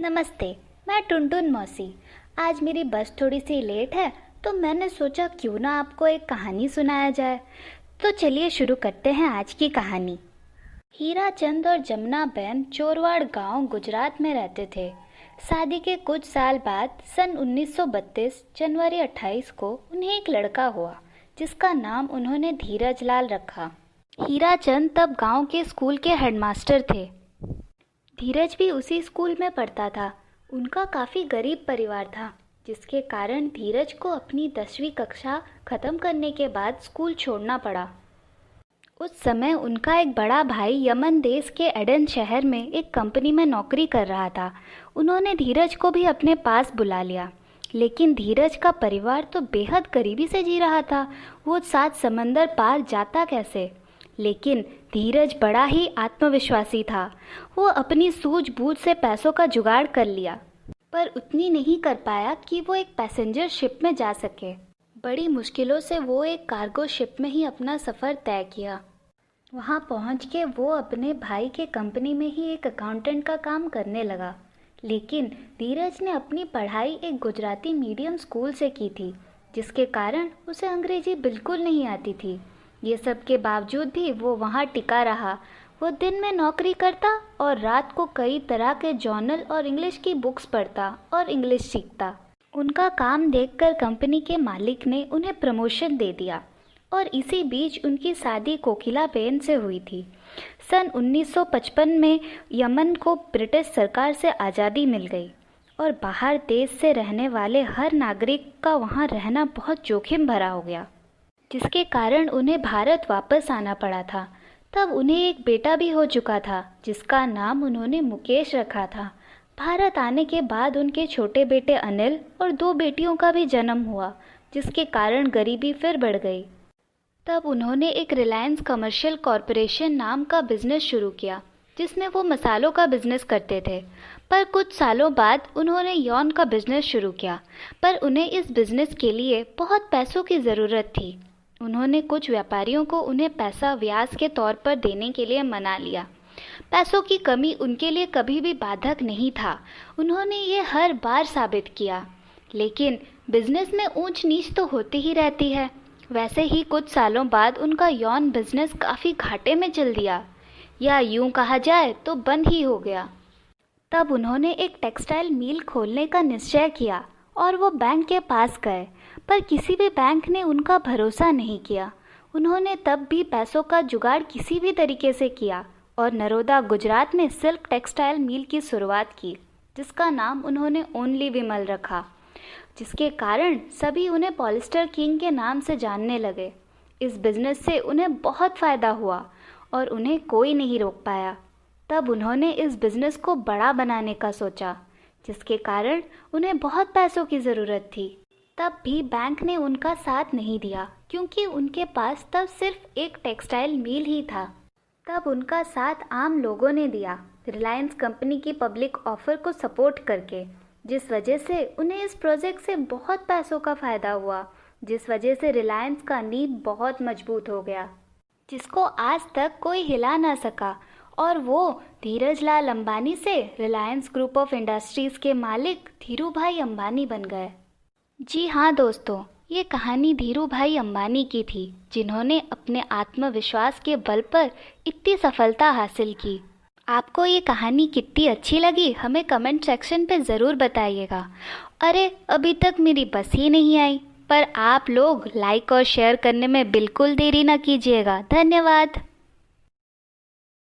नमस्ते। मैं टुनटुन मौसी। आज मेरी बस थोड़ी सी लेट है तो मैंने सोचा क्यों ना आपको एक कहानी सुनाया जाए। तो चलिए शुरू करते हैं आज की कहानी। हीरा चंद और जमुना बहन चोरवाड़ गांव गुजरात में रहते थे। शादी के कुछ साल बाद सन 1932 जनवरी 28 को उन्हें एक लड़का हुआ जिसका नाम उन्होंने धीरज लाल रखा। हीरा चंद तब गांव के स्कूल के हेडमास्टर थे। धीरज भी उसी स्कूल में पढ़ता था। उनका काफ़ी गरीब परिवार था जिसके कारण धीरज को अपनी 10वीं कक्षा ख़त्म करने के बाद स्कूल छोड़ना पड़ा। उस समय उनका एक बड़ा भाई यमन देश के एडन शहर में एक कंपनी में नौकरी कर रहा था। उन्होंने धीरज को भी अपने पास बुला लिया, लेकिन धीरज का परिवार तो बेहद गरीबी से जी रहा था। वो 7 समंदर पार जाता कैसे? लेकिन धीरज बड़ा ही आत्मविश्वासी था। वो अपनी सूझबूझ से पैसों का जुगाड़ कर लिया, पर उतनी नहीं कर पाया कि वो एक पैसेंजर शिप में जा सके। बड़ी मुश्किलों से वो एक कार्गो शिप में ही अपना सफ़र तय किया। वहाँ पहुँच के वो अपने भाई के कंपनी में ही एक अकाउंटेंट का काम करने लगा। लेकिन धीरज ने अपनी पढ़ाई एक गुजराती मीडियम स्कूल से की थी, जिसके कारण उसे अंग्रेजी बिल्कुल नहीं आती थी। ये सब के बावजूद भी वो वहाँ टिका रहा। वो दिन में नौकरी करता और रात को कई तरह के जर्नल और इंग्लिश की बुक्स पढ़ता और इंग्लिश सीखता। उनका काम देखकर कंपनी के मालिक ने उन्हें प्रमोशन दे दिया और इसी बीच उनकी शादी कोकिला बेन से हुई थी। सन 1955 में यमन को ब्रिटिश सरकार से आज़ादी मिल गई और बाहर देश से रहने वाले हर नागरिक का वहाँ रहना बहुत जोखिम भरा हो गया, जिसके कारण उन्हें भारत वापस आना पड़ा था। तब उन्हें एक बेटा भी हो चुका था जिसका नाम उन्होंने मुकेश रखा था। भारत आने के बाद उनके छोटे बेटे अनिल और 2 बेटियों का भी जन्म हुआ, जिसके कारण गरीबी फिर बढ़ गई। तब उन्होंने एक रिलायंस कमर्शियल कॉरपोरेशन नाम का बिजनेस शुरू किया, जिसमें वो मसालों का बिजनेस करते थे। पर कुछ सालों बाद उन्होंने यौन का बिजनेस शुरू किया, पर उन्हें इस बिजनेस के लिए बहुत पैसों की ज़रूरत थी। उन्होंने कुछ व्यापारियों को उन्हें पैसा ब्याज के तौर पर देने के लिए मना लिया। पैसों की कमी उनके लिए कभी भी बाधक नहीं था। उन्होंने ये हर बार साबित किया। लेकिन बिजनेस में ऊंच नीच तो होती ही रहती है। वैसे ही कुछ सालों बाद उनका यौन बिजनेस काफ़ी घाटे में चल दिया, या यूं कहा जाए तो बंद ही हो गया। तब उन्होंने एक टेक्सटाइल मिल खोलने का निश्चय किया और वो बैंक के पास गए, पर किसी भी बैंक ने उनका भरोसा नहीं किया। उन्होंने तब भी पैसों का जुगाड़ किसी भी तरीके से किया और नरोदा गुजरात में सिल्क टेक्सटाइल मिल की शुरुआत की, जिसका नाम उन्होंने ओनली विमल रखा, जिसके कारण सभी उन्हें पॉलिस्टर किंग के नाम से जानने लगे। इस बिज़नेस से उन्हें बहुत फ़ायदा हुआ और उन्हें कोई नहीं रोक पाया। तब उन्होंने इस बिज़नेस को बड़ा बनाने का सोचा, जिसके कारण उन्हें बहुत पैसों की ज़रूरत थी। तब भी बैंक ने उनका साथ नहीं दिया, क्योंकि उनके पास तब सिर्फ एक टेक्सटाइल मिल ही था। तब उनका साथ आम लोगों ने दिया, रिलायंस कंपनी की पब्लिक ऑफर को सपोर्ट करके, जिस वजह से उन्हें इस प्रोजेक्ट से बहुत पैसों का फ़ायदा हुआ, जिस वजह से रिलायंस का नींव बहुत मजबूत हो गया, जिसको आज तक कोई हिला ना सका। और वो धीरज लाल अंबानी से रिलायंस ग्रुप ऑफ इंडस्ट्रीज़ के मालिक धीरू भाई अंबानी बन गए। जी हाँ दोस्तों, ये कहानी धीरू भाई अंबानी की थी, जिन्होंने अपने आत्मविश्वास के बल पर इतनी सफलता हासिल की। आपको ये कहानी कितनी अच्छी लगी हमें कमेंट सेक्शन पे ज़रूर बताइएगा। अरे अभी तक मेरी बस ही नहीं आई, पर आप लोग लाइक और शेयर करने में बिल्कुल देरी ना कीजिएगा। धन्यवाद।